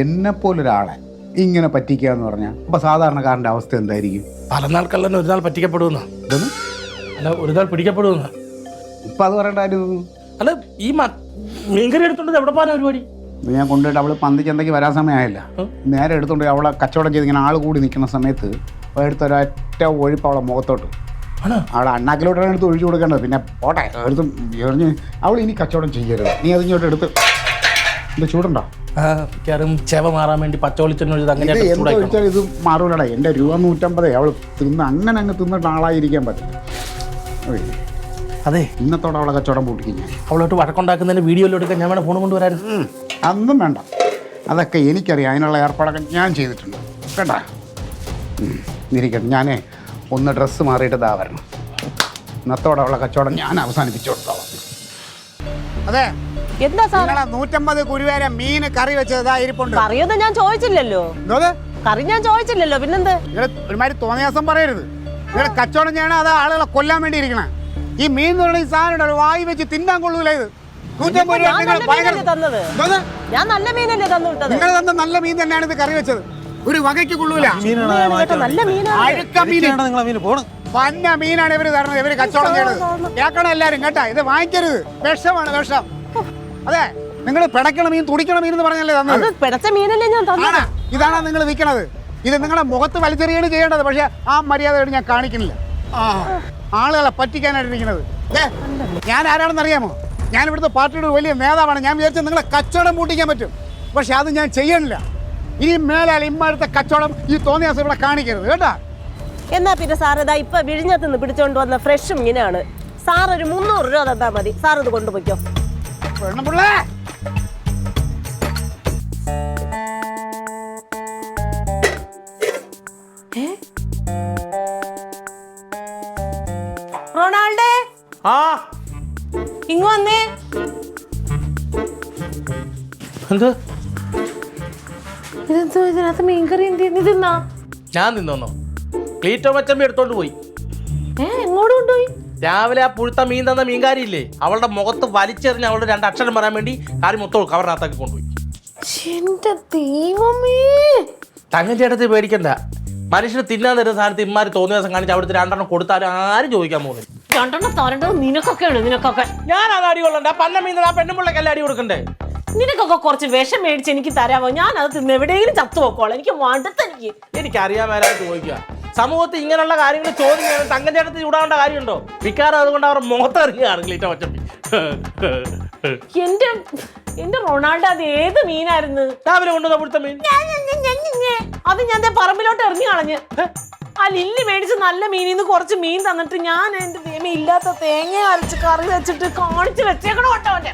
എന്നെപ്പോലൊരാളെ ഇങ്ങനെ പറ്റിക്കുക എന്ന് പറഞ്ഞാൽ അപ്പോൾ സാധാരണക്കാരൻ്റെ അവസ്ഥ എന്തായിരിക്കും? പലനാൾ കള്ളൻ ഒരു നാൾ പറ്റിക്കപ്പെടുമെന്ന. ഇതൊന്നും അല്ല, ഒരു നാൾ പിടിക്കപ്പെടുമെന്ന. ഇപ്പം അത് പറയണ്ടായിരുന്നു. അല്ല, ഈ മീൻകറി എടുത്തോണ്ട് എവിടെ പോകാനാ പരിപാടി? ഞാൻ കൊണ്ടുപോയിട്ട് അവൾ പന്തിച്ചന്തയ്ക്ക് വരാൻ സമയമായില്ല. നേരെ എടുത്തോണ്ട് അവളെ കച്ചവടം ചെയ്ത് ഇങ്ങനെ ആൾ കൂടി നിൽക്കുന്ന സമയത്ത് എടുത്തൊരൊറ്റ ഒഴിപ്പ് അവളെ മുഖത്തോട്ട് അവളെ അണ്ണാക്കിലോട്ടാണ് എടുത്ത് ഒഴിച്ചു കൊടുക്കേണ്ടത്. പിന്നെ പോട്ടെ എടുത്ത് എറിഞ്ഞ് അവൾ ഇനി കച്ചവടം ചെയ്യരുത്, നീ അതിങ്ങോട്ട് എടുത്ത് ഇത് ചൂടുണ്ടോ? ചെവ മാറാൻ വേണ്ടി പച്ചവെളിച്ചെണ്ണ അങ്ങനെ എന്താ ചോദിച്ചാൽ ഇത് മാറൂലടാ. എൻ്റെ ₹150 അവൾ തിന്ന് അങ്ങനെ അങ്ങ് തിന്നിട്ട് ആളായിരിക്കാൻ പറ്റും. അതെ, ഇന്നത്തോടെ അവളെ കച്ചവടം പൂട്ടിക്കും. അവളോട്ട് വഴക്കുണ്ടാക്കുന്നതിന് വീഡിയോയിലോട്ട് എടുക്കാൻ ഞാൻ വേണം ഫോൺ കൊണ്ടുവരായിരുന്നു. അതൊന്നും വേണ്ട, അതൊക്കെ എനിക്കറിയാം. അതിനുള്ള ഏർപ്പാടൊക്കെ ഞാൻ ചെയ്തിട്ടുണ്ട് കേട്ടാ. ഇരിക്കട്ടെ, ഞാനേ ഒന്ന് ഡ്രസ്സ് മാറിയിട്ട് ഇതാ വരണം. ഇന്നത്തോടെ അവളെ കച്ചവടം ഞാൻ അവസാനിപ്പിച്ചു കൊടുത്തോളാം. അതെ, എന്താ സാർ 150 കുരുവേര മീൻ കറി വെച്ചത് ഇരിപ്പുണ്ട്. കറിയൊന്നും ഞാൻ ചോദിച്ചില്ലല്ലോ. കറി ഞാൻ ചോദിച്ചില്ലല്ലോ, പിന്നെന്ത്? ഒരുമാതിരി തോന്നിയ ദിവസം പറയരുത്. നിങ്ങളെ കച്ചവടം ചെയ്യണം, അത് ആളുകളെ കൊല്ലാൻ വേണ്ടി ഇരിക്കണം. ഈ മീൻ എന്ന് പറയുന്ന ഈ സാധനം വായി വെച്ച് തിന്നാൻ കൊള്ളൂല. ഇത് 150 രൂപ ഞാൻ നല്ല മീനല്ലേ തന്നു വിട്ടത്. നിങ്ങൾ തന്ന നല്ല മീൻ തന്നെയാണ് ഇത് കറി വെച്ചത്. ഒരു വകയ്ക്ക് കൊള്ളൂല. നല്ല മീനാണ്. പന്ന മീനാണ് ഇവര് തരണത്. ഇവര് കച്ചവടം ചെയ്യണത് കേൾക്കണം എല്ലാരും കേട്ടാ. ഇത് വാങ്ങിക്കരുത്, വിഷമാണ്, വിഷം. അതെ, നിങ്ങൾ പിടയ്ക്കണ മീൻ തുടിക്കണ മീൻ എന്ന് പറഞ്ഞല്ലേ തന്നത്? പിടച്ച മീനല്ലേ ഞാൻ തന്നത്. ഇതാണ് നിങ്ങൾ വിൽക്കണത്. ഇത് നിങ്ങളുടെ മുഖത്ത് വലിച്ചെറിയാണ് ചെയ്യേണ്ടത്. പക്ഷെ ആ മര്യാദയോട് ഞാൻ കാണിക്കുന്നില്ല. ആളുകളെ പറ്റിക്കാനായിട്ടിരിക്കുന്നത്. ഞാൻ ആരാണെന്ന് അറിയാമോ? ഞാൻ ഇവിടുത്തെ പാർട്ടിയുടെ വലിയ നേതാവാണ്. ഞാൻ വിചാരിച്ചത് നിങ്ങളെ കച്ചവടം പൂട്ടിക്കാൻ പറ്റും. പക്ഷെ അത് ഞാൻ ചെയ്യണില്ല. ഇനി മേലാൽ ഇമ്മടുത്ത കച്ചവടം ഈ തോന്നിയ ദിവസം ഇവിടെ കാണിക്കരുത് കേട്ടാ. എന്നാ പിന്നെ സാർ ഇതാ ഇപ്പൊ വിഴിഞ്ഞത്ത് നിന്ന് പിടിച്ചോണ്ട് വന്ന ഫ്രഷ് മീനാണ്. സാർ ഒരു 300 രൂപ തന്നാ മതി. സാർ ഇത് കൊണ്ടുപോയിക്കോ. റൊണാൾഡേ, ഇങ്ങ് വന്നേ. എന്ത്? ഇതെന്തോ ഇതിനകത്ത് മീൻകറി തിന്നാ? ഞാൻ നിന്നോന്നോ? ക്ലീറ്റോ മച്ചമ്പി എടുത്തോണ്ട് പോയി. എങ്ങോട്ട് കൊണ്ടുപോയി? രാവിലെ ആ പുഴുത്ത മീൻ തന്ന മീൻകാരിയില്ലേ, അവളുടെ മുഖത്ത് വലിച്ചെറിഞ്ഞ് അവളുടെ 2 അക്ഷരം പറയാൻ വേണ്ടി കാര്യം മൊത്തം കവറിനകത്താക്കി കൊണ്ടുപോയി. തങ്ങച്ചേട്ടത്തിൽ പേടിക്കണ്ട. മനുഷ്യന് തിന്നാൻ തരുന്ന സാധനത്ത് ഇമാര് തോന്നിയ ദിവസം കാണിച്ച് അവിടുത്തെ 2 കൊടുത്താലും ആരും ചോദിക്കാൻ പോകുന്നില്ല. 2 തരേണ്ടത് നിനക്കൊക്കെയാണ്. നിനക്കൊക്കെ ഞാൻ അത് അടി കൊള്ളണ്ട. പന്ന മീൻ ആ പെണ്ണുമ്പിള്ളക്കല്ല അടി കൊടുക്കണ്ടേ? നിനക്കൊക്കെ കുറച്ച് വിഷം മേടിച്ച് എനിക്ക് തരാമോ? ഞാൻ അത് തിന്ന് എവിടെയെങ്കിലും ചത്തു പോക്കോളാം. എനിക്ക് മടുത്തെനിക്ക്. എനിക്കറിയാൻ മേലായിട്ട് ചോദിക്കുക. സമൂഹത്തിൽ ഇങ്ങനെയുള്ള കാര്യങ്ങൾ ചോദിക്കാൻ തങ്കച്ചേട്ടത്തിൽ ചൂടാവേണ്ട കാര്യമുണ്ടോ? മിക്കാറും അതുകൊണ്ട് അവരുടെ മുഖത്തെറിയുകയാണ് ക്ലീറ്റോ മച്ചമ്പി. എന്റെ റൊണാൾഡോ, അത് ഏത് മീനായിരുന്നു രാവിലെ കൊണ്ടുവന്ന പുഴുത്ത മീൻ? അത് ഞാൻ പറമ്പിലോട്ട് എറിഞ്ഞു കളഞ്ഞ്. ആ ലില്ലി മേടിച്ച് നല്ല മീനിന്ന് കുറച്ച് മീൻ തന്നിട്ട് ഞാൻ എന്റെ ദൈവമേ ഇല്ലാത്ത തേങ്ങ അരച്ച് കറി വെച്ചിട്ട് കാണിച്ച് വെച്ചേക്കണോ കേട്ടോ അവന്റെ.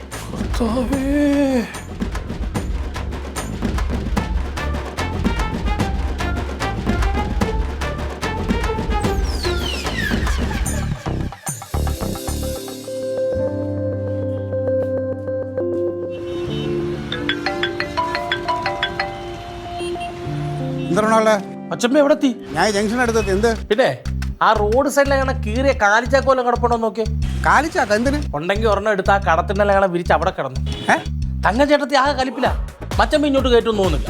അച്ഛമ്മ എവിടെ എത്തി? ഞാൻ ജംഗ്ഷൻ എടുത്തത്. എന്ത്? പിന്നെ ആ റോഡ് സൈഡിലെ കീറിയ കാലിച്ചാക്കോലം കിടപ്പുണ്ടോ നോക്കിയേ. കാലിച്ചാക്ക എന്തിന്? ഉണ്ടെങ്കിൽ ഒരെണ്ണം എടുത്ത് ആ കടത്തിൻ്റെ വിരിച്ച് അവിടെ കിടന്നു. തങ്കച്ചേട്ടത്തി ആകെ കലിപ്പില്ല. മച്ചമ്മ ഇങ്ങോട്ട് കയറ്റൊന്നും തോന്നുന്നില്ല.